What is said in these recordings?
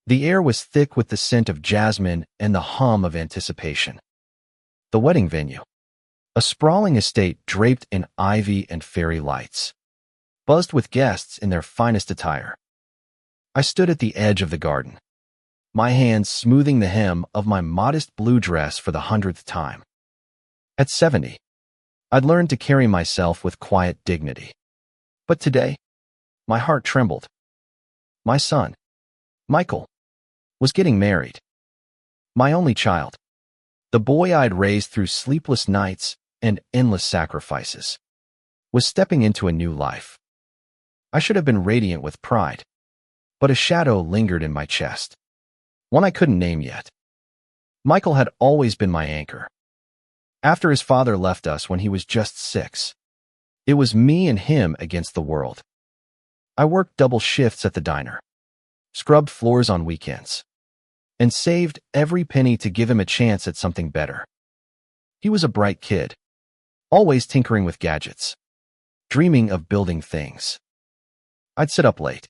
The air was thick with the scent of jasmine and the hum of anticipation. The wedding venue. A sprawling estate draped in ivy and fairy lights, buzzed with guests in their finest attire. I stood at the edge of the garden, my hands smoothing the hem of my modest blue dress for the 100th time. At 70, I'd learned to carry myself with quiet dignity. But today, my heart trembled. My son, Michael, was getting married. My only child, the boy I'd raised through sleepless nights and endless sacrifices, was stepping into a new life. I should have been radiant with pride, but a shadow lingered in my chest, one I couldn't name yet. Michael had always been my anchor. After his father left us when he was just 6, it was me and him against the world. I worked double shifts at the diner, scrubbed floors on weekends, and saved every penny to give him a chance at something better. He was a bright kid, always tinkering with gadgets, dreaming of building things. I'd sit up late,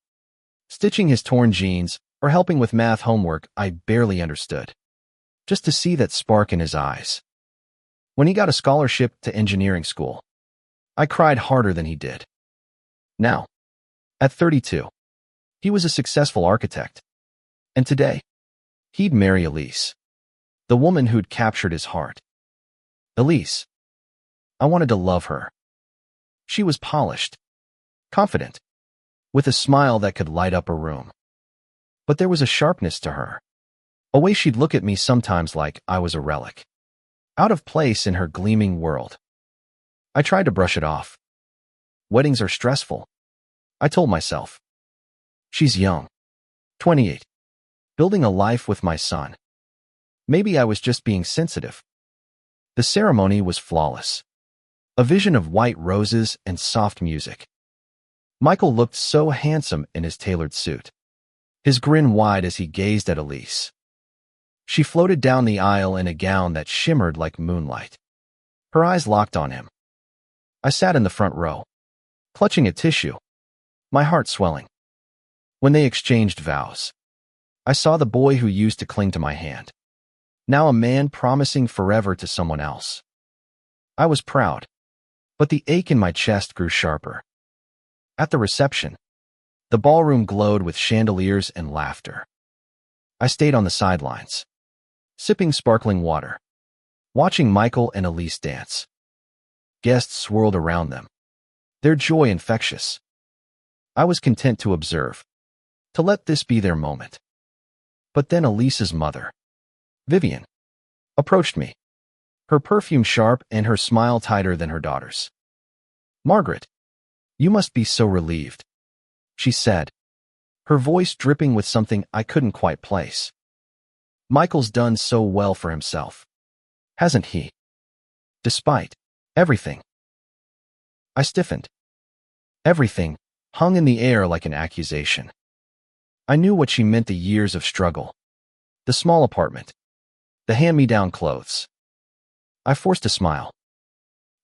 stitching his torn jeans or helping with math homework I barely understood, just to see that spark in his eyes. When he got a scholarship to engineering school, I cried harder than he did. Now, at 32, he was a successful architect, and today, he'd marry Elise, the woman who'd captured his heart. Elise. I wanted to love her. She was polished, confident, with a smile that could light up a room. But there was a sharpness to her, a way she'd look at me sometimes like I was a relic, out of place in her gleaming world. I tried to brush it off. Weddings are stressful, I told myself. She's young, 28, building a life with my son. Maybe I was just being sensitive. The ceremony was flawless, a vision of white roses and soft music. Michael looked so handsome in his tailored suit, his grin wide as he gazed at Elise. She floated down the aisle in a gown that shimmered like moonlight. Her eyes locked on him. I sat in the front row, clutching at tissue, my heart swelling. When they exchanged vows, I saw the boy who used to cling to my hand, now a man promising forever to someone else. I was proud, but the ache in my chest grew sharper. At the reception, the ballroom glowed with chandeliers and laughter. I stayed on the sidelines, sipping sparkling water, watching Michael and Elise dance. Guests swirled around them, their joy infectious. I was content to observe, to let this be their moment. But then Elise's mother, Vivian, approached me, her perfume sharp and her smile tighter than her daughter's. "Margaret, you must be so relieved," she said, her voice dripping with something I couldn't quite place. "Michael's done so well for himself, hasn't he? Despite everything." I stiffened. Everything hung in the air like an accusation. I knew what she meant: the years of struggle, the small apartment, the hand-me-down clothes. I forced a smile.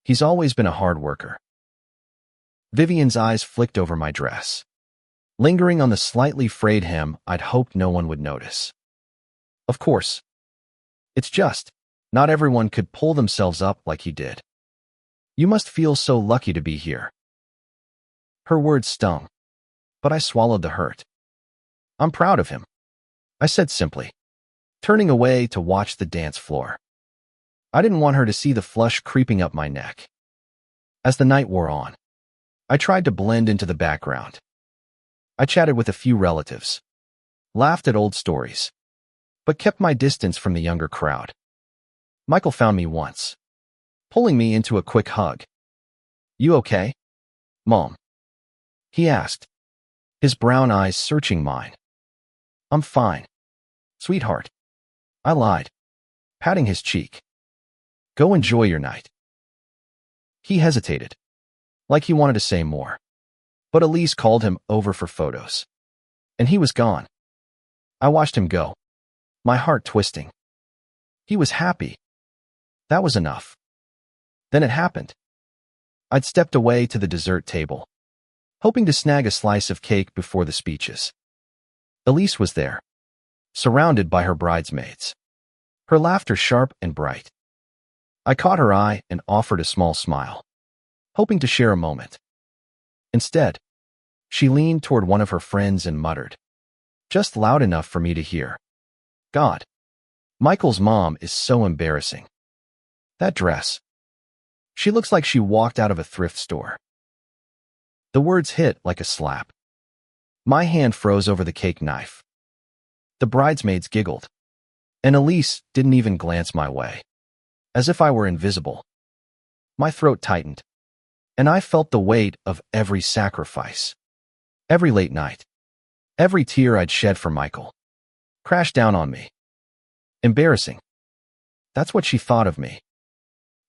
He's always been a hard worker. Vivian's eyes flicked over my dress, lingering on the slightly frayed hem I'd hoped no one would notice. "Of course. It's just, not everyone could pull themselves up like he did. You must feel so lucky to be here." Her words stung, but I swallowed the hurt. "I'm proud of him," I said simply, turning away to watch the dance floor. I didn't want her to see the flush creeping up my neck. As the night wore on, I tried to blend into the background. I chatted with a few relatives, laughed at old stories, but kept my distance from the younger crowd. Michael found me once, pulling me into a quick hug. "You okay, Mom?" he asked, his brown eyes searching mine. "I'm fine, sweetheart," I lied, patting his cheek. "Go enjoy your night." He hesitated, like he wanted to say more, but Elise called him over for photos, and he was gone. I watched him go, my heart twisting. He was happy. That was enough. Then it happened. I'd stepped away to the dessert table, hoping to snag a slice of cake before the speeches. Elise was there, surrounded by her bridesmaids. Her laughter sharp and bright. I caught her eye and offered a small smile, hoping to share a moment. Instead, she leaned toward one of her friends and muttered, just loud enough for me to hear, "God, Michael's mom is so embarrassing. That dress. She looks like she walked out of a thrift store." The words hit like a slap. My hand froze over the cake knife. The bridesmaids giggled, and Elise didn't even glance my way, as if I were invisible. My throat tightened, and I felt the weight of every sacrifice. Every late night, every tear I'd shed for Michael, crashed down on me. Embarrassing. That's what she thought of me.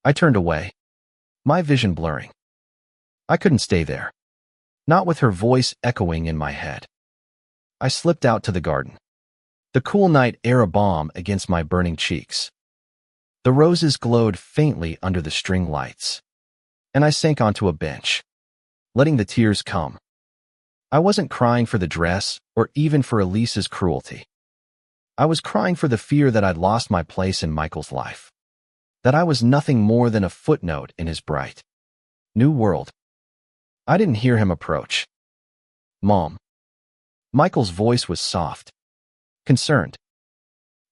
I turned away, my vision blurring. I couldn't stay there, not with her voice echoing in my head. I slipped out to the garden, the cool night air a balm against my burning cheeks. The roses glowed faintly under the string lights, and I sank onto a bench, letting the tears come. I wasn't crying for the dress or even for Elise's cruelty. I was crying for the fear that I'd lost my place in Michael's life, that I was nothing more than a footnote in his bright, new world. I didn't hear him approach. "Mom." Michael's voice was soft, concerned.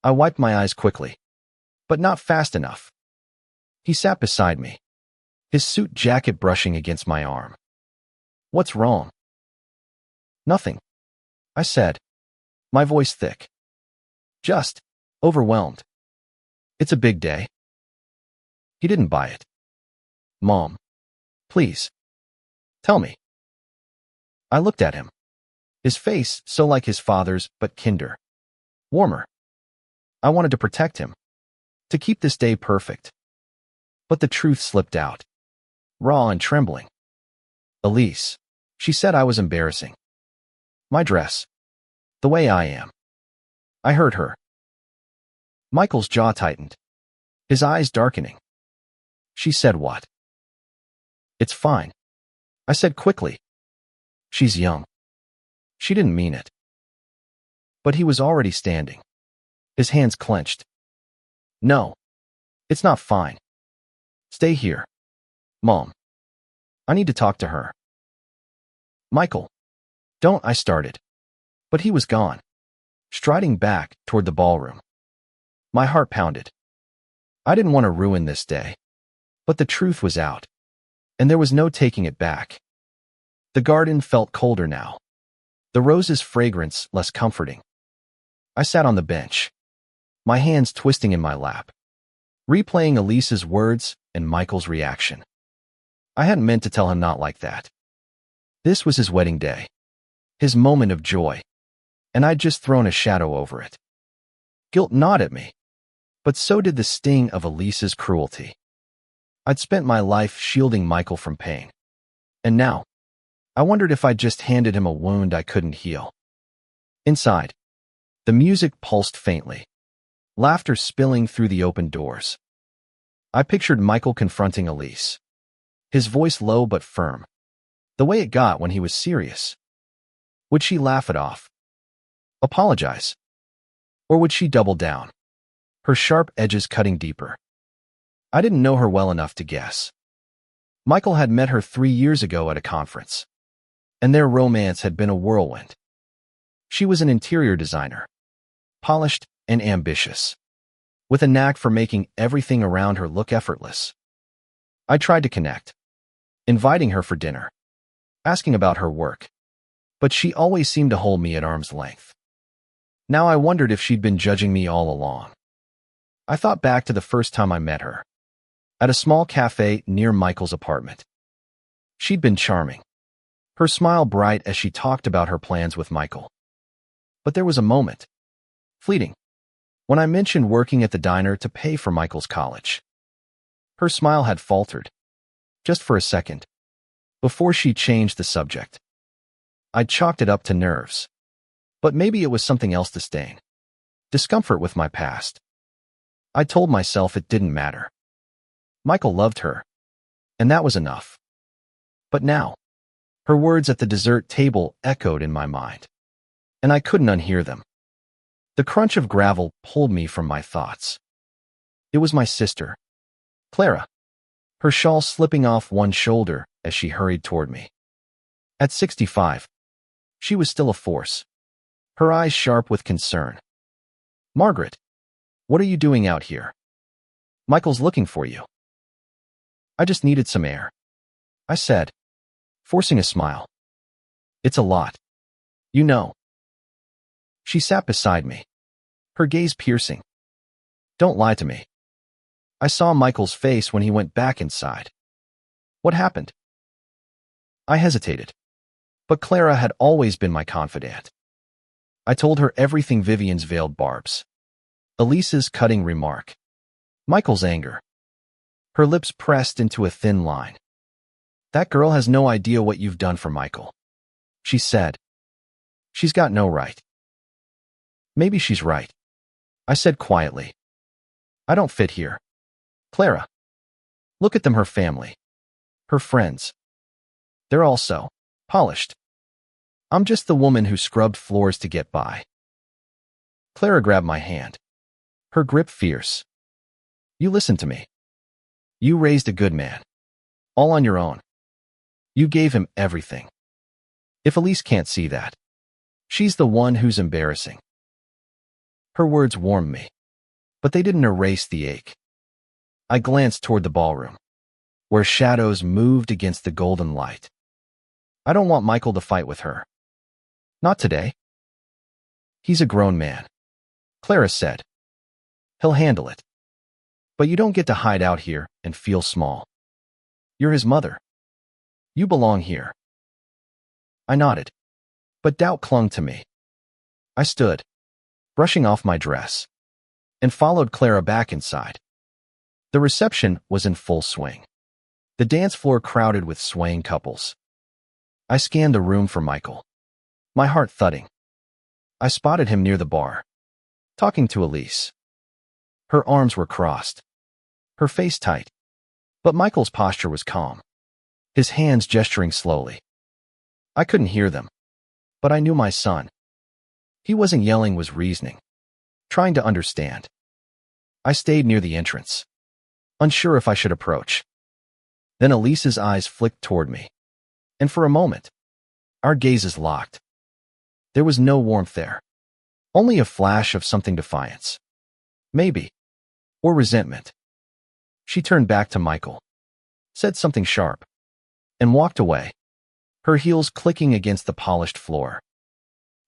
I wiped my eyes quickly, but not fast enough. He sat beside me, his suit jacket brushing against my arm. "What's wrong?" "Nothing," I said, my voice thick. "Just overwhelmed. It's a big day." He didn't buy it. "Mom, please, tell me." I looked at him, his face so like his father's, but kinder, warmer. I wanted to protect him, to keep this day perfect. But the truth slipped out, raw and trembling. "Elise," she said, I was embarrassing. "My dress. The way I am." I heard her. Michael's jaw tightened, his eyes darkening. "She said what?" "It's fine," I said quickly. "She's young." She didn't mean it. But he was already standing, his hands clenched. "No, it's not fine. Stay here. Mom. I need to talk to her." "Michael, don't," I started. But he was gone, striding back toward the ballroom. My heart pounded. I didn't want to ruin this day, but the truth was out, and there was no taking it back. The garden felt colder now, the roses' fragrance less comforting. I sat on the bench, my hands twisting in my lap, replaying Elise's words and Michael's reaction. I hadn't meant to tell him not like that. This was his wedding day, his moment of joy, and I'd just thrown a shadow over it. Guilt gnawed at me, but so did the sting of Elise's cruelty. I'd spent my life shielding Michael from pain, and now, I wondered if I'd just handed him a wound I couldn't heal. Inside, the music pulsed faintly, laughter spilling through the open doors. I pictured Michael confronting Elise, his voice low but firm, the way it got when he was serious. Would she laugh it off? Apologize? Or would she double down, her sharp edges cutting deeper? I didn't know her well enough to guess. Michael had met her 3 years ago at a conference, and their romance had been a whirlwind. She was an interior designer, polished and ambitious, with a knack for making everything around her look effortless. I tried to connect, inviting her for dinner, asking about her work, but she always seemed to hold me at arm's length. Now I wondered if she'd been judging me all along. I thought back to the first time I met her, at a small cafe near Michael's apartment. She'd been charming, her smile bright as she talked about her plans with Michael. But there was a moment, fleeting, when I mentioned working at the diner to pay for Michael's college. Her smile had faltered, just for a second, before she changed the subject. I'd chalked it up to nerves, but maybe it was something else to stain. Discomfort with my past. I told myself it didn't matter. Michael loved her, and that was enough. But now, her words at the dessert table echoed in my mind, and I couldn't unhear them. The crunch of gravel pulled me from my thoughts. It was my sister, Clara, her shawl slipping off one shoulder as she hurried toward me. At 65, she was still a force, her eyes sharp with concern. "Margaret, what are you doing out here? Michael's looking for you." "I just needed some air," I said, forcing a smile. "It's a lot. You know." She sat beside me, her gaze piercing. "Don't lie to me." I saw Michael's face when he went back inside. "What happened?" I hesitated, but Clara had always been my confidant. I told her everything: Vivian's veiled barbs, Elise's cutting remark, Michael's anger. Her lips pressed into a thin line. "That girl has no idea what you've done for Michael," she said. "She's got no right." "Maybe she's right," I said quietly. "I don't fit here. Clara, look at them, her family, her friends. They're all so polished. I'm just the woman who scrubbed floors to get by." Clara grabbed my hand, her grip fierce. "You listen to me. You raised a good man, all on your own. You gave him everything. If Elise can't see that, she's the one who's embarrassing." Her words warmed me, but they didn't erase the ache. I glanced toward the ballroom, where shadows moved against the golden light. "I don't want Michael to fight with her. Not today." "He's a grown man," Clara said. "He'll handle it. But you don't get to hide out here and feel small. You're his mother. You belong here." I nodded, but doubt clung to me. I stood, brushing off my dress, and followed Clara back inside. The reception was in full swing, the dance floor crowded with swaying couples. I scanned the room for Michael, my heart thudding. I spotted him near the bar, talking to Elise. Her arms were crossed, her face tight, but Michael's posture was calm, his hands gesturing slowly. I couldn't hear them, but I knew my son. He wasn't yelling, was reasoning, trying to understand. I stayed near the entrance, unsure if I should approach. Then Elise's eyes flicked toward me, and for a moment, our gazes locked. There was no warmth there, only a flash of something: defiance, maybe, or resentment. She turned back to Michael, said something sharp, and walked away, her heels clicking against the polished floor.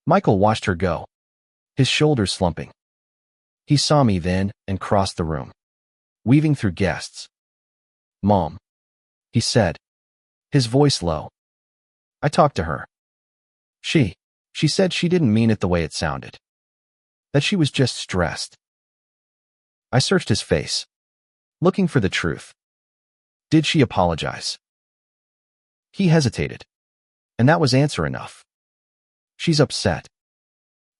Michael watched her go, his shoulders slumping. He saw me then and crossed the room, weaving through guests. "Mom," he said, his voice low. "I talked to her. She said she didn't mean it the way it sounded, that she was just stressed." I searched his face, looking for the truth. "Did she apologize?" He hesitated, and that was answer enough. "She's upset.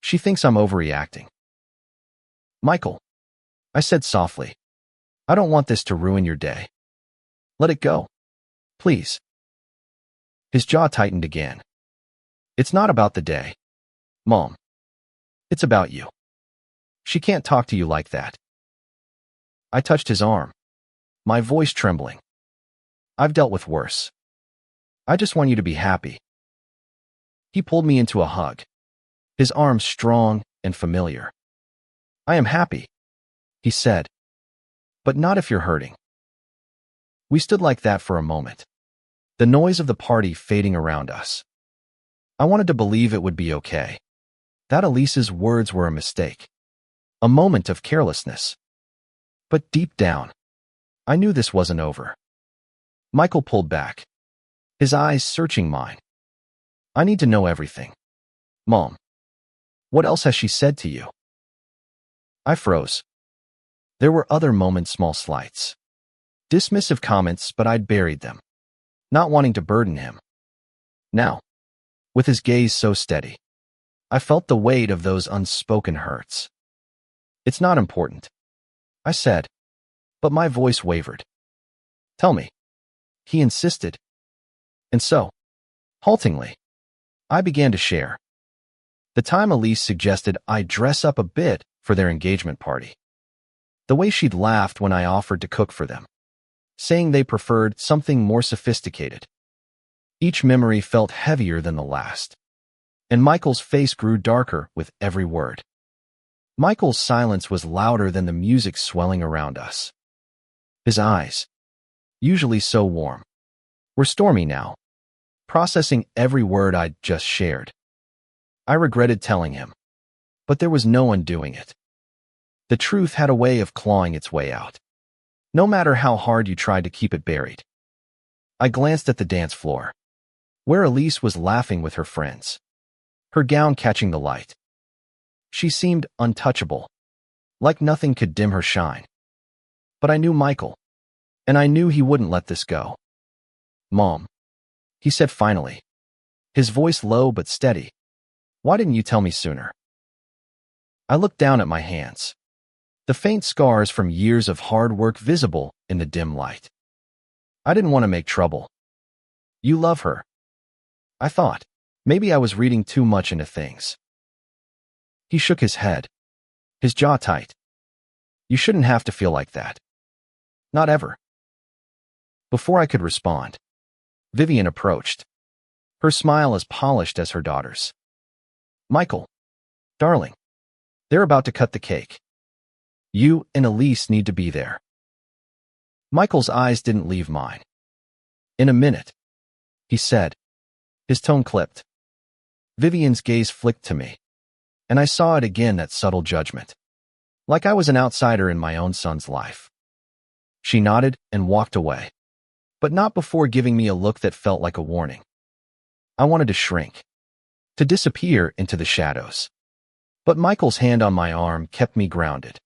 She thinks I'm overreacting." "Michael," I said softly, "I don't want this to ruin your day. Let it go, please." His jaw tightened again. "It's not about the day, Mom. It's about you. She can't talk to you like that." I touched his arm, my voice trembling. "I've dealt with worse. I just want you to be happy." He pulled me into a hug, his arms strong and familiar. "I am happy," he said, "but not if you're hurting." We stood like that for a moment, the noise of the party fading around us. I wanted to believe it would be okay, that Elise's words were a mistake, a moment of carelessness. But deep down, I knew this wasn't over. Michael pulled back, his eyes searching mine. "I need to know everything. Mom, what else has she said to you?" I froze. There were other moments, small slights, dismissive comments, but I'd buried them, not wanting to burden him. Now, with his gaze so steady, I felt the weight of those unspoken hurts. "It's not important," I said, but my voice wavered. "Tell me," he insisted. And so, haltingly, I began to share. The time Elise suggested I dress up a bit for their engagement party. The way she'd laughed when I offered to cook for them, saying they preferred something more sophisticated. Each memory felt heavier than the last, and Michael's face grew darker with every word. Michael's silence was louder than the music swelling around us. His eyes, usually so warm, were stormy now, processing every word I'd just shared. I regretted telling him, but there was no undoing it. The truth had a way of clawing its way out, no matter how hard you tried to keep it buried. I glanced at the dance floor, where Elise was laughing with her friends, her gown catching the light. She seemed untouchable, like nothing could dim her shine. But I knew Michael, and I knew he wouldn't let this go. "Mom," he said finally, his voice low but steady, "why didn't you tell me sooner?" I looked down at my hands, the faint scars from years of hard work visible in the dim light. I didn't want to make trouble. "You love her," I thought. Maybe I was reading too much into things. He shook his head, his jaw tight. "You shouldn't have to feel like that. Not ever." Before I could respond, Vivian approached, her smile as polished as her daughter's. "Michael, darling, they're about to cut the cake. You and Elise need to be there." Michael's eyes didn't leave mine. "In a minute," he said, his tone clipped. Vivian's gaze flicked to me, and I saw it again, that subtle judgment, like I was an outsider in my own son's life. She nodded and walked away, but not before giving me a look that felt like a warning. I wanted to shrink, to disappear into the shadows. But Michael's hand on my arm kept me grounded.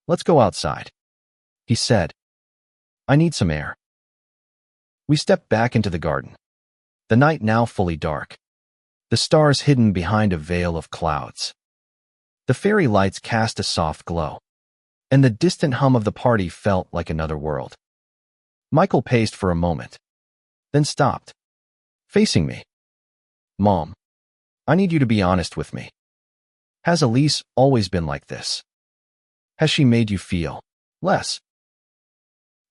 "Let's go outside," he said. "I need some air." We stepped back into the garden, the night now fully dark, the stars hidden behind a veil of clouds. The fairy lights cast a soft glow, and the distant hum of the party felt like another world. Michael paced for a moment, then stopped, facing me. "Mom, I need you to be honest with me. Has Elise always been like this? Has she made you feel less?"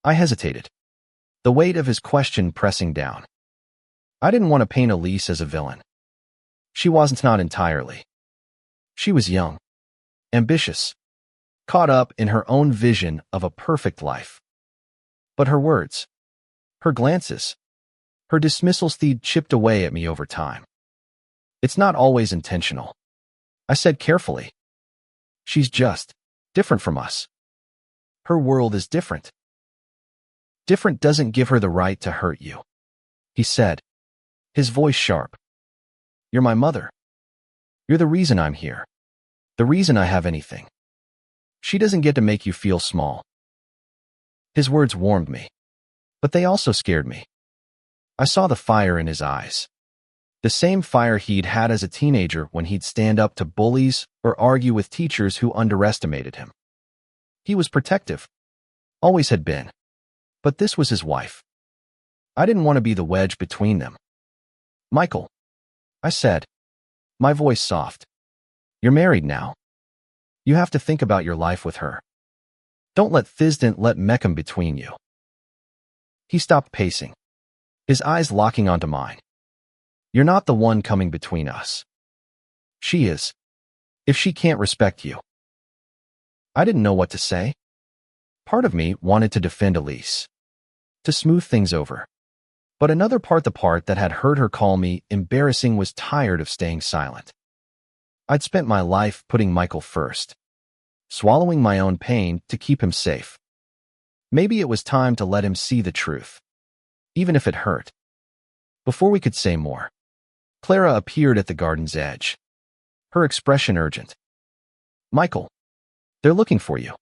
I hesitated, the weight of his question pressing down. I didn't want to paint Elise as a villain. She wasn't, not entirely. She was young, ambitious, caught up in her own vision of a perfect life. But her words, her glances, her dismissals chipped away at me over time. "It's not always intentional," I said carefully. "She's just different from us. Her world is different." "Different doesn't give her the right to hurt you," he said, his voice sharp. "You're my mother. You're the reason I'm here, the reason I have anything. She doesn't get to make you feel small." His words warmed me, but they also scared me. I saw the fire in his eyes, the same fire he'd had as a teenager when he'd stand up to bullies or argue with teachers who underestimated him. He was protective, always had been, but this was his wife. I didn't want to be the wedge between them. "Michael," I said, my voice soft, "you're married now. You have to think about your life with her. Don't let Meckham between you." He stopped pacing, his eyes locking onto mine. "You're not the one coming between us. She is, if she can't respect you." I didn't know what to say. Part of me wanted to defend Elise, to smooth things over. But another part, the part that had heard her call me embarrassing, was tired of staying silent. I'd spent my life putting Michael first, swallowing my own pain to keep him safe. Maybe it was time to let him see the truth, even if it hurt. Before we could say more, Clara appeared at the garden's edge, her expression urgent. "Michael, they're looking for you.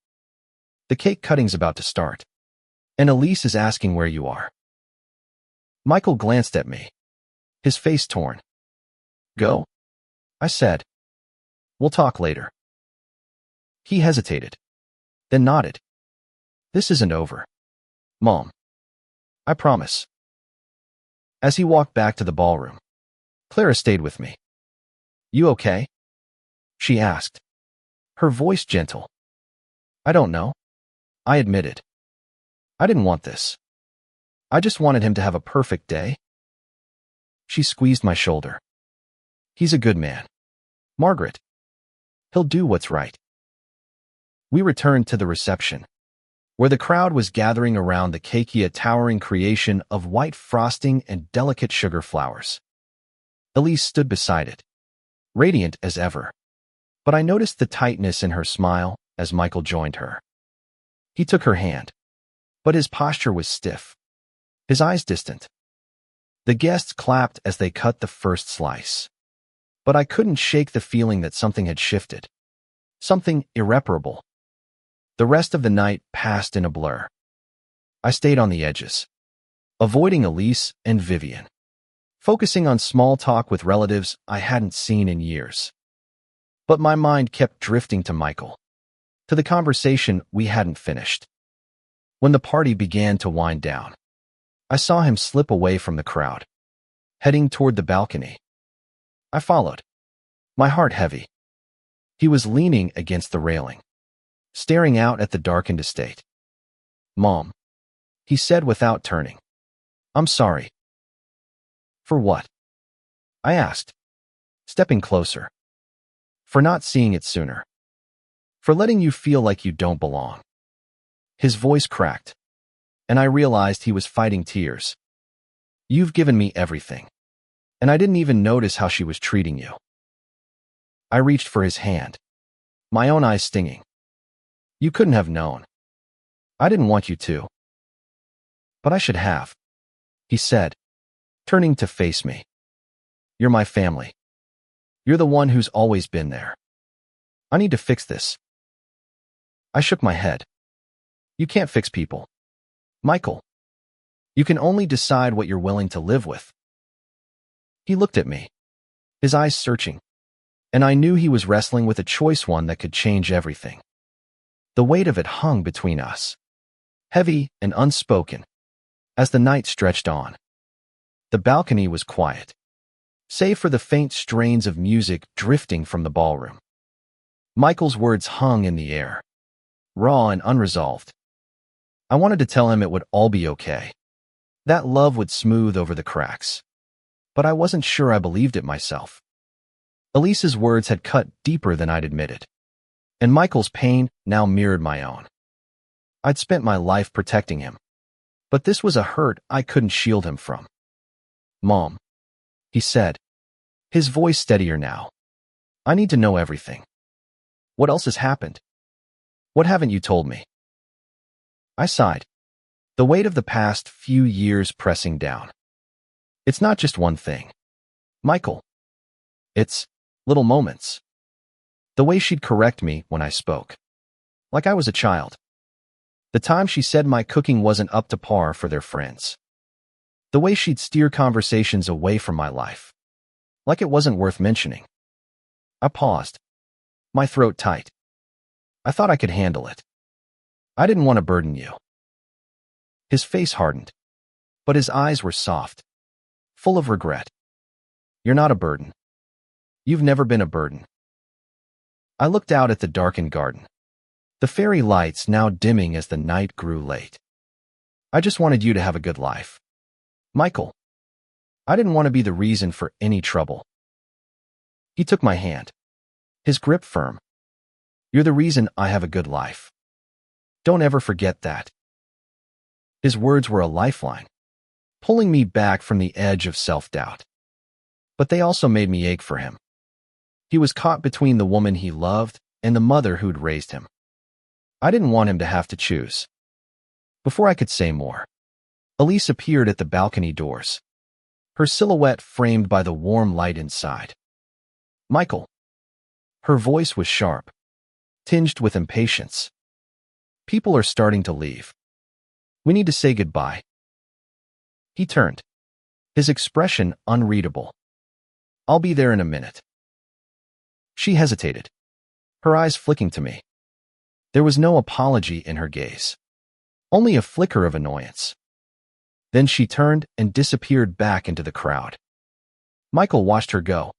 The cake cutting's about to start, and Elise is asking where you are." Michael glanced at me, his face torn. "Go," I said. "We'll talk later." He hesitated, then nodded. "This isn't over, Mom. I promise." As he walked back to the ballroom, Clara stayed with me. You okay? She asked, her voice gentle. I don't know, I admitted. I didn't want this. I just wanted him to have a perfect day. She squeezed my shoulder. He's a good man, Margaret. He'll do what's right. We returned to the reception, where the crowd was gathering around the cakey, a towering creation of white frosting and delicate sugar flowers. Elise stood beside it, radiant as ever, but I noticed the tightness in her smile as Michael joined her. He took her hand, but his posture was stiff, his eyes distant. The guests clapped as they cut the first slice, but I couldn't shake the feeling that something had shifted, something irreparable. The rest of the night passed in a blur. I stayed on the edges, avoiding Elise and Vivian, focusing on small talk with relatives I hadn't seen in years. But my mind kept drifting to Michael, to the conversation we hadn't finished. When the party began to wind down, I saw him slip away from the crowd, heading toward the balcony. I followed, my heart heavy. He was leaning against the railing, staring out at the darkened estate. Mom, he said without turning. I'm sorry. For what? I asked, stepping closer. For not seeing it sooner. For letting you feel like you don't belong. His voice cracked, and I realized he was fighting tears. You've given me everything, and I didn't even notice how she was treating you. I reached for his hand, my own eyes stinging. You couldn't have known. I didn't want you to. But I should have, he said, turning to face me. You're my family. You're the one who's always been there. I need to fix this. I shook my head. You can't fix people, Michael. You can only decide what you're willing to live with. He looked at me, his eyes searching, and I knew he was wrestling with a choice, one that could change everything. The weight of it hung between us, heavy and unspoken, as the night stretched on. The balcony was quiet, save for the faint strains of music drifting from the ballroom. Michael's words hung in the air, raw and unresolved. I wanted to tell him it would all be okay, that love would smooth over the cracks, but I wasn't sure I believed it myself. Elise's words had cut deeper than I'd admitted, and Michael's pain now mirrored my own. I'd spent my life protecting him, but this was a hurt I couldn't shield him from. Mom, he said, his voice steadier now. I need to know everything. What else has happened? What haven't you told me? I sighed, the weight of the past few years pressing down. It's not just one thing, Michael. It's little moments. The way she'd correct me when I spoke, like I was a child. The time she said my cooking wasn't up to par for their friends. The way she'd steer conversations away from my life, like it wasn't worth mentioning. I paused, my throat tight. I thought I could handle it. I didn't want to burden you. His face hardened, but his eyes were soft, full of regret. You're not a burden. You've never been a burden. I looked out at the darkened garden, the fairy lights now dimming as the night grew late. I just wanted you to have a good life, Michael. I didn't want to be the reason for any trouble. He took my hand, his grip firm. You're the reason I have a good life. Don't ever forget that. His words were a lifeline, pulling me back from the edge of self-doubt. But they also made me ache for him. He was caught between the woman he loved and the mother who'd raised him. I didn't want him to have to choose. Before I could say more, Elise appeared at the balcony doors, her silhouette framed by the warm light inside. Michael. Her voice was sharp, tinged with impatience. People are starting to leave. We need to say goodbye. He turned, his expression unreadable. I'll be there in a minute. She hesitated, her eyes flicking to me. There was no apology in her gaze, only a flicker of annoyance. Then she turned and disappeared back into the crowd. Michael watched her go,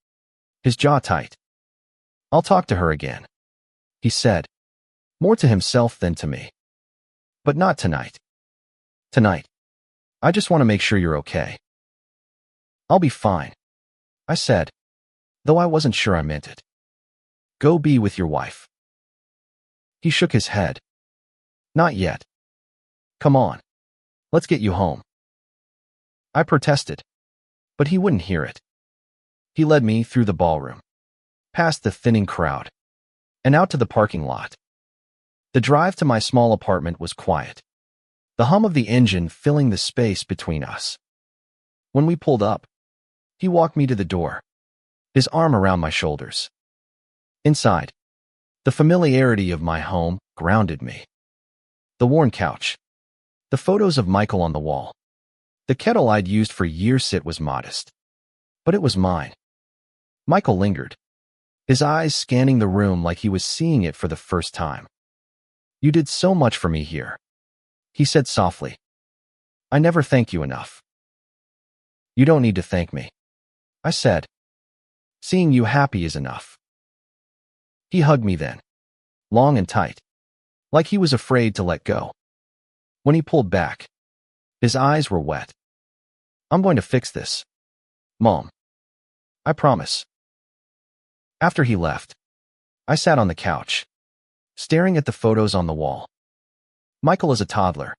his jaw tight. I'll talk to her again, he said, more to himself than to me. But not tonight. Tonight. I just want to make sure you're okay. I'll be fine, I said, though I wasn't sure I meant it. Go be with your wife. He shook his head. Not yet. Come on. Let's get you home. I protested, but he wouldn't hear it. He led me through the ballroom, past the thinning crowd, and out to the parking lot. The drive to my small apartment was quiet, the hum of the engine filling the space between us. When we pulled up, he walked me to the door, his arm around my shoulders. Inside, the familiarity of my home grounded me. The worn couch, the photos of Michael on the wall, the kettle I'd used for years. It was modest, but it was mine. Michael lingered, his eyes scanning the room like he was seeing it for the first time. You did so much for me here, he said softly. I never thank you enough. You don't need to thank me, I said. Seeing you happy is enough. He hugged me then, long and tight, like he was afraid to let go. When he pulled back, his eyes were wet. I'm going to fix this, Mom. I promise. After he left, I sat on the couch, staring at the photos on the wall. Michael as a toddler,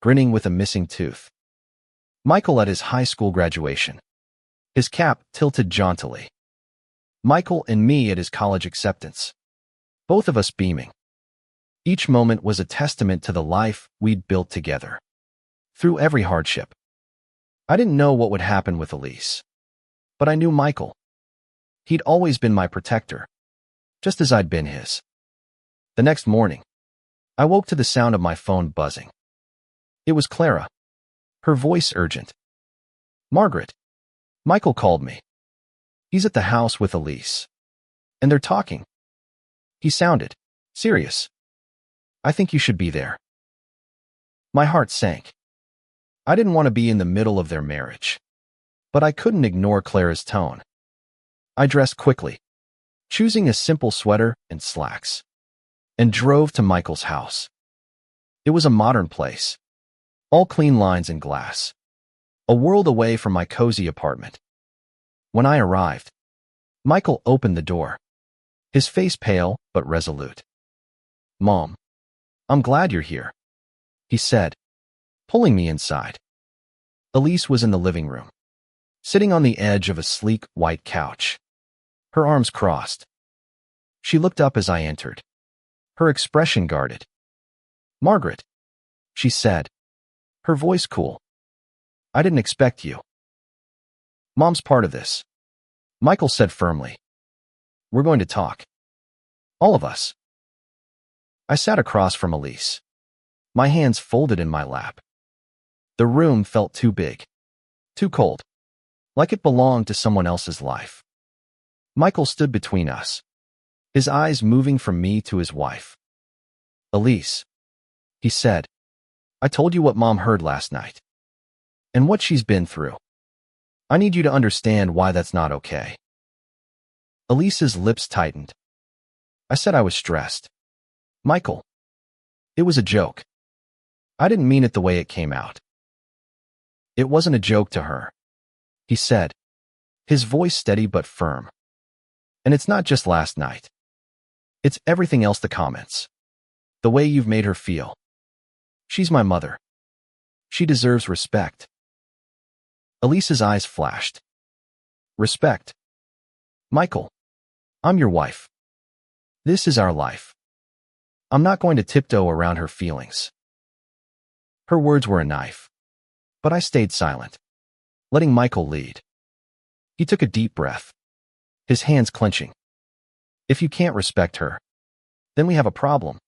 grinning with a missing tooth. Michael at his high school graduation, his cap tilted jauntily. Michael and me at his college acceptance, both of us beaming. Each moment was a testament to the life we'd built together. Through every hardship. I didn't know what would happen with Elise, but I knew Michael. He'd always been my protector, just as I'd been his. The next morning, I woke to the sound of my phone buzzing. It was Clara, her voice urgent. Margaret. Michael called me. He's at the house with Elise, and they're talking. He sounded serious. I think you should be there. My heart sank. I didn't want to be in the middle of their marriage, but I couldn't ignore Clara's tone. I dressed quickly, choosing a simple sweater and slacks, and drove to Michael's house. It was a modern place, all clean lines and glass, a world away from my cozy apartment. When I arrived, Michael opened the door, his face pale but resolute. Mom, I'm glad you're here, he said, pulling me inside. Elise was in the living room, sitting on the edge of a sleek white couch, her arms crossed. She looked up as I entered, her expression guarded. Margaret, she said, her voice cool. I didn't expect you. Mom's part of this, Michael said firmly. We're going to talk. All of us. I sat across from Elise, my hands folded in my lap. The room felt too big, too cold, like it belonged to someone else's life. Michael stood between us, his eyes moving from me to his wife. Elise, he said, I told you what Mom heard last night, and what she's been through. I need you to understand why that's not okay. Elise's lips tightened. I said I was stressed. Michael, it was a joke. I didn't mean it the way it came out. It wasn't a joke to her, he said, his voice steady but firm. And it's not just last night. It's everything else, the comments. The way you've made her feel. She's my mother. She deserves respect. Elise's eyes flashed. Respect. Michael, I'm your wife. This is our life. I'm not going to tiptoe around her feelings. Her words were a knife, but I stayed silent, letting Michael lead. He took a deep breath, his hands clenching. If you can't respect her, then we have a problem.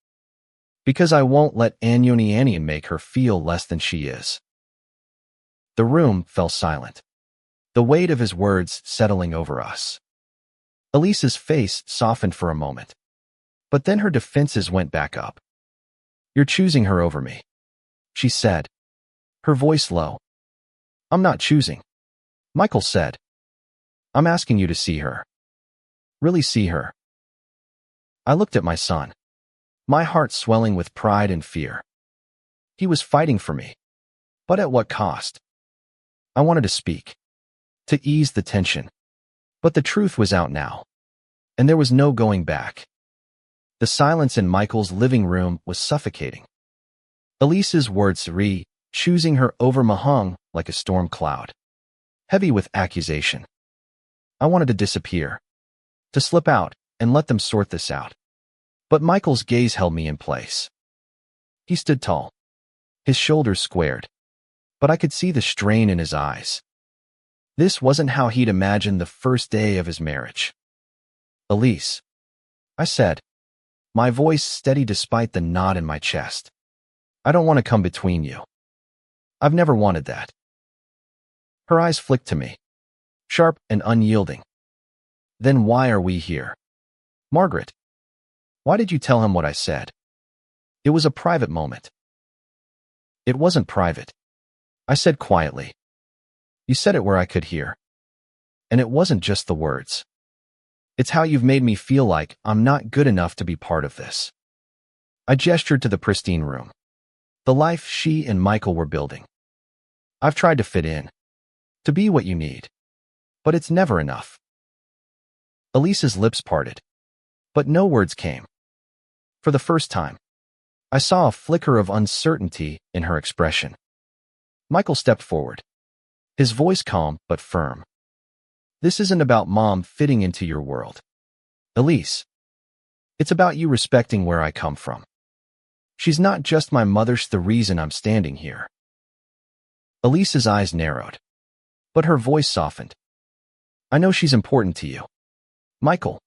Because I won't let Anyonianian make her feel less than she is. The room fell silent, the weight of his words settling over us. Elise's face softened for a moment, but then her defenses went back up. You're choosing her over me, she said, her voice low. I'm not choosing, Michael said. I'm asking you to see her. really see her. I looked at my son, my heart swelling with pride and fear. He was fighting for me, but at what cost? I wanted to speak, to ease the tension, but the truth was out now, and there was no going back. The silence in Michael's living room was suffocating. Elise's words choosing her over Mahung like a storm cloud, heavy with accusation. I wanted to disappear, to slip out and let them sort this out. But Michael's gaze held me in place. He stood tall, his shoulders squared, but I could see the strain in his eyes. This wasn't how he'd imagined the first day of his marriage. Elise, I said, my voice steady despite the knot in my chest. I don't want to come between you. I've never wanted that. Her eyes flicked to me, sharp and unyielding. Then why are we here? Margaret, why did you tell him what I said? It was a private moment. It wasn't private, I said quietly. You said it where I could hear. And it wasn't just the words. It's how you've made me feel like I'm not good enough to be part of this. I gestured to the pristine room, the life she and Michael were building. I've tried to fit in, to be what you need, but it's never enough. Elise's lips parted, but no words came. For the first time, I saw a flicker of uncertainty in her expression. Michael stepped forward, his voice calm but firm. This isn't about Mom fitting into your world, Elise. It's about you respecting where I come from. She's not just my mother, she's the reason I'm standing here. Elise's eyes narrowed, but her voice softened. I know she's important to you, Michael.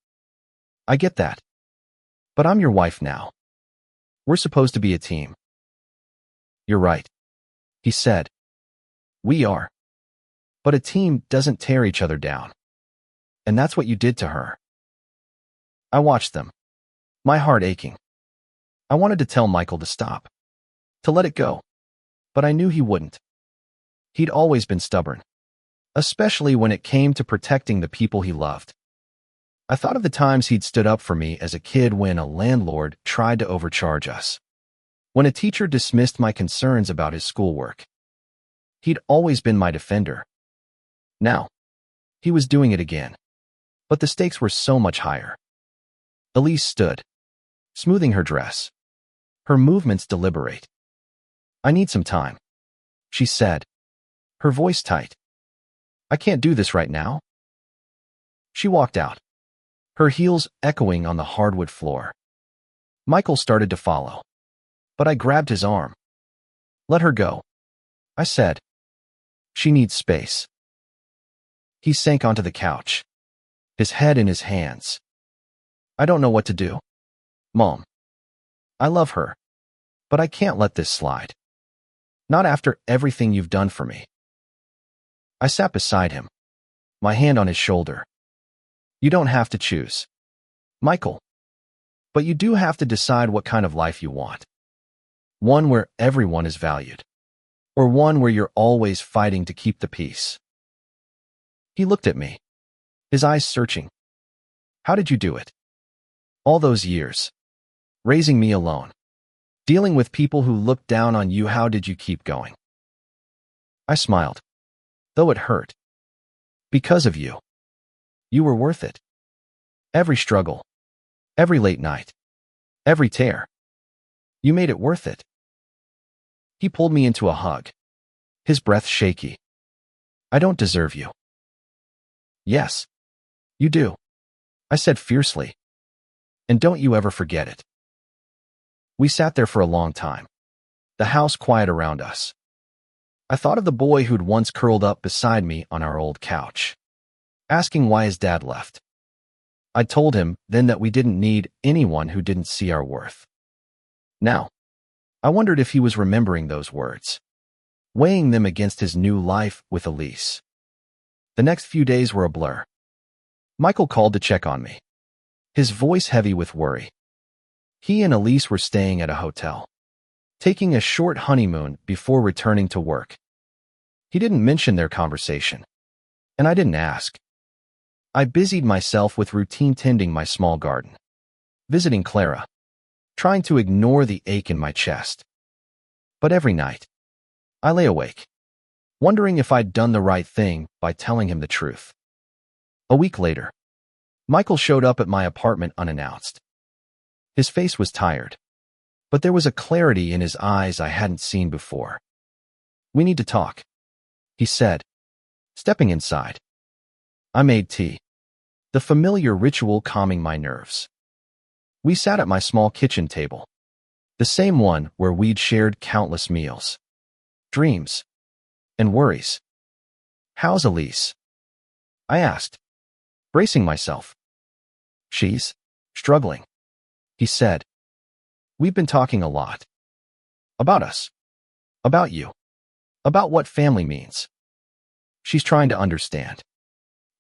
I get that. But I'm your wife now. We're supposed to be a team. You're right, he said. We are. But a team doesn't tear each other down. And that's what you did to her. I watched them, my heart aching. I wanted to tell Michael to stop, to let it go, but I knew he wouldn't. He'd always been stubborn, especially when it came to protecting the people he loved. I thought of the times he'd stood up for me as a kid when a landlord tried to overcharge us, when a teacher dismissed my concerns about his schoolwork. He'd always been my defender. Now, he was doing it again, but the stakes were so much higher. Elise stood, smoothing her dress, her movements deliberate. I need some time, she said, her voice tight. I can't do this right now. She walked out, her heels echoing on the hardwood floor. Michael started to follow, but I grabbed his arm. Let her go, I said. She needs space. He sank onto the couch, his head in his hands. I don't know what to do, Mom. I love her, but I can't let this slide. Not after everything you've done for me. I sat beside him, my hand on his shoulder. You don't have to choose, Michael. But you do have to decide what kind of life you want. One where everyone is valued, or one where you're always fighting to keep the peace. He looked at me, his eyes searching. How did you do it? All those years, raising me alone, dealing with people who looked down on you, how did you keep going? I smiled, though it hurt. Because of you. You were worth it. Every struggle, every late night, every tear. You made it worth it. He pulled me into a hug, his breath shaky. I don't deserve you. Yes, you do, I said fiercely. And don't you ever forget it. We sat there for a long time, the house quiet around us. I thought of the boy who'd once curled up beside me on our old couch, asking why his dad left. I told him then that we didn't need anyone who didn't see our worth. Now, I wondered if he was remembering those words, weighing them against his new life with Elise. The next few days were a blur. Michael called to check on me, his voice heavy with worry. He and Elise were staying at a hotel, taking a short honeymoon before returning to work. He didn't mention their conversation, and I didn't ask. I busied myself with routine tending my small garden, visiting Clara, trying to ignore the ache in my chest. But every night, I lay awake, wondering if I'd done the right thing by telling him the truth. A week later, Michael showed up at my apartment unannounced. His face was tired, but there was a clarity in his eyes I hadn't seen before. "We need to talk," he said, stepping inside. I made tea, the familiar ritual calming my nerves. We sat at my small kitchen table, the same one where we'd shared countless meals, dreams, and worries. "How's Elise?" I asked, bracing myself. "She's struggling," he said. "We've been talking a lot. About us. About you. About what family means. She's trying to understand.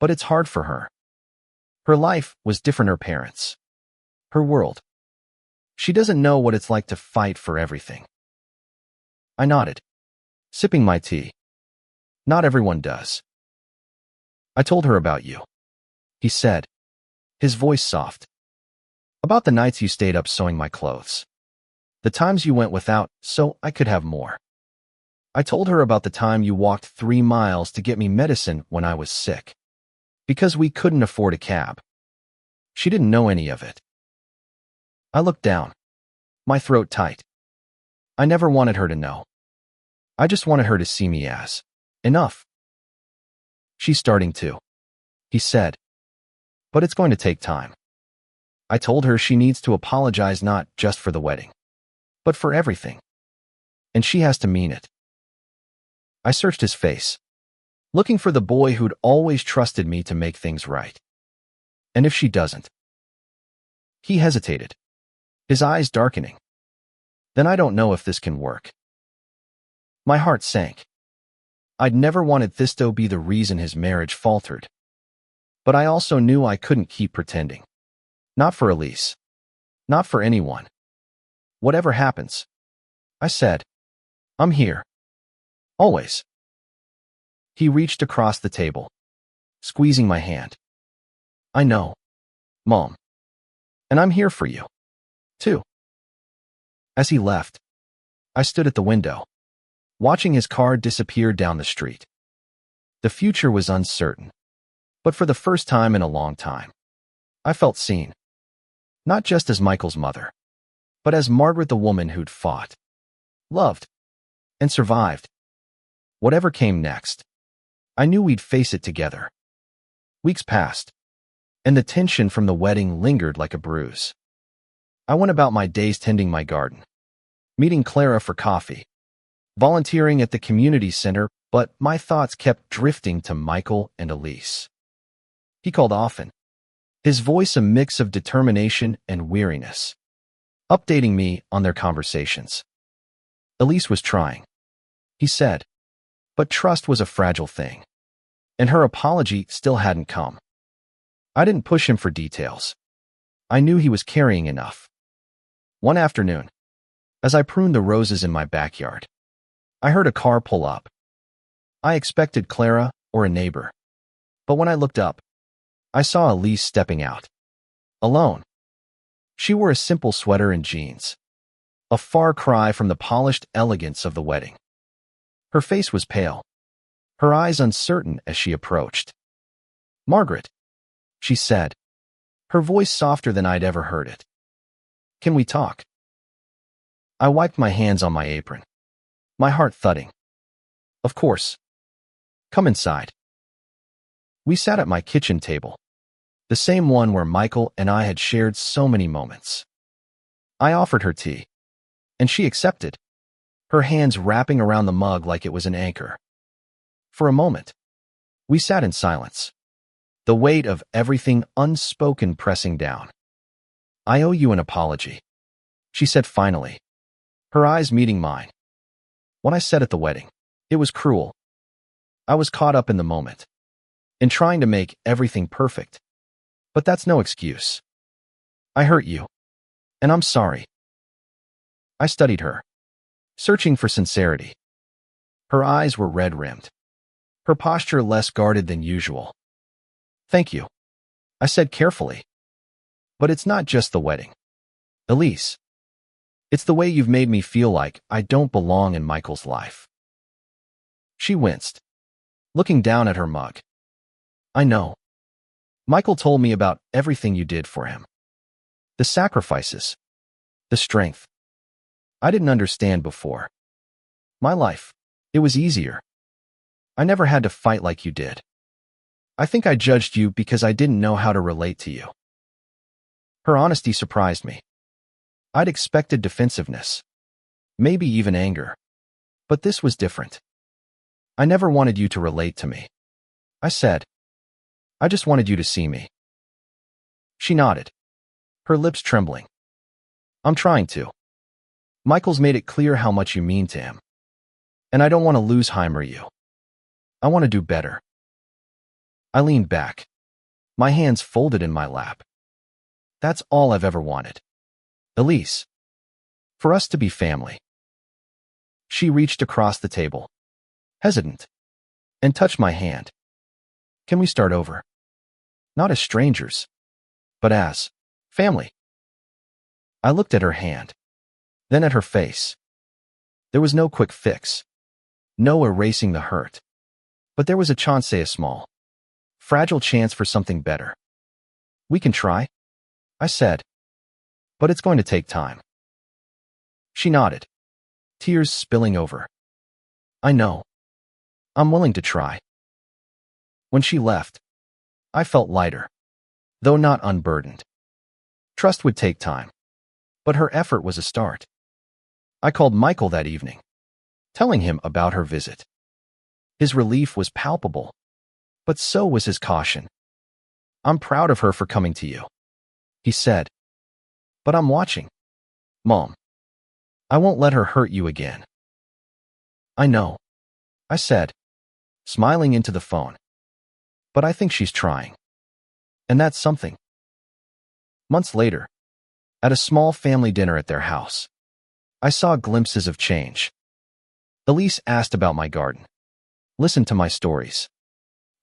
But it's hard for her. Her life was different her parents. Her world. She doesn't know what it's like to fight for everything." I nodded, sipping my tea. "Not everyone does." "I told her about you," he said, his voice soft. "About the nights you stayed up sewing my clothes. The times you went without so I could have more. I told her about the time you walked 3 miles to get me medicine when I was sick, because we couldn't afford a cab. She didn't know any of it." I looked down, my throat tight. I never wanted her to know. I just wanted her to see me as enough. "She's starting to," he said. "But it's going to take time." I told her she needs to apologize not just for the wedding, but for everything. And she has to mean it. I searched his face, looking for the boy who'd always trusted me to make things right. "And if she doesn't?" He hesitated, his eyes darkening. "Then I don't know if this can work." My heart sank. I'd never wanted this to be the reason his marriage faltered. But I also knew I couldn't keep pretending. Not for Elise. Not for anyone. "Whatever happens," I said, "I'm here. Always." He reached across the table, squeezing my hand. "I know, Mom. And I'm here for you, too." As he left, I stood at the window, watching his car disappear down the street. The future was uncertain, but for the first time in a long time, I felt seen. Not just as Michael's mother, but as Margaret, the woman who'd fought, loved, and survived. Whatever came next, I knew we'd face it together. Weeks passed, and the tension from the wedding lingered like a bruise. I went about my days tending my garden, meeting Clara for coffee, volunteering at the community center, but my thoughts kept drifting to Michael and Elise. He called often, his voice a mix of determination and weariness, updating me on their conversations. Elise was trying, he said, but trust was a fragile thing, and her apology still hadn't come. I didn't push him for details. I knew he was carrying enough. One afternoon, as I pruned the roses in my backyard, I heard a car pull up. I expected Clara or a neighbor, but when I looked up, I saw Elise stepping out, alone. She wore a simple sweater and jeans, a far cry from the polished elegance of the wedding. Her face was pale, her eyes uncertain as she approached. "Margaret," she said, her voice softer than I'd ever heard it. "Can we talk?" I wiped my hands on my apron, my heart thudding. "Of course. Come inside." We sat at my kitchen table, the same one where Michael and I had shared so many moments. I offered her tea, and she accepted, her hands wrapping around the mug like it was an anchor. For a moment, we sat in silence, the weight of everything unspoken pressing down. "I owe you an apology," she said finally, her eyes meeting mine. "What I said at the wedding, it was cruel. I was caught up in the moment, in trying to make everything perfect. But that's no excuse. I hurt you, and I'm sorry." I studied her, searching for sincerity. Her eyes were red-rimmed, her posture less guarded than usual. "Thank you," I said carefully. But it's not just the wedding. Elise. It's the way you've made me feel like I don't belong in Michael's life. She winced, looking down at her mug. I know. Michael told me about everything you did for him. The sacrifices. The strength. I didn't understand before. My life. It was easier. I never had to fight like you did. I think I judged you because I didn't know how to relate to you. Her honesty surprised me. I'd expected defensiveness. Maybe even anger. But this was different. I never wanted you to relate to me. I said. I just wanted you to see me. She nodded, her lips trembling. I'm trying to. Michael's made it clear how much you mean to him. And I don't want to lose him or you. I want to do better. I leaned back, my hands folded in my lap. That's all I've ever wanted. Elise. For us to be family. She reached across the table, hesitant, and touched my hand. Can we start over? Not as strangers, but as family. I looked at her hand, then at her face. There was no quick fix, no erasing the hurt, but there was a small, fragile chance for something better. We can try, I said, but it's going to take time. She nodded, tears spilling over. I know. I'm willing to try. When she left, I felt lighter, though not unburdened. Trust would take time, but her effort was a start. I called Michael that evening, telling him about her visit. His relief was palpable, but so was his caution. I'm proud of her for coming to you, he said. But I'm watching. Mom. I won't let her hurt you again. I know, I said, smiling into the phone. But I think she's trying. And that's something. Months later, at a small family dinner at their house, I saw glimpses of change. Elise asked about my garden, listened to my stories,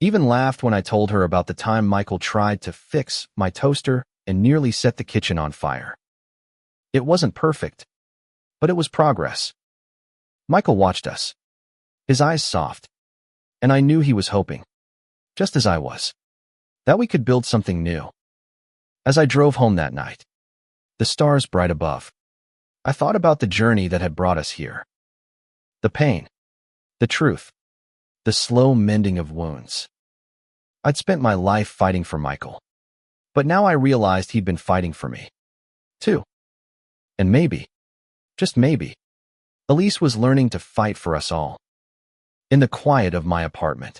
even laughed when I told her about the time Michael tried to fix my toaster and nearly set the kitchen on fire. It wasn't perfect, but it was progress. Michael watched us, his eyes soft, and I knew he was hoping, just as I was, that we could build something new. As I drove home that night, the stars bright above, I thought about the journey that had brought us here. The pain, the truth, the slow mending of wounds. I'd spent my life fighting for Michael, but now I realized he'd been fighting for me, too. And maybe, just maybe, Elise was learning to fight for us all. In the quiet of my apartment,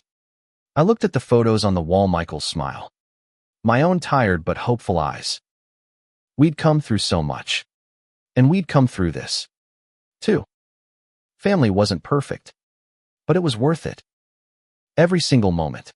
I looked at the photos on the wall. Michael's smile, my own tired but hopeful eyes. We'd come through so much, and we'd come through this, too. Family wasn't perfect, but it was worth it. Every single moment.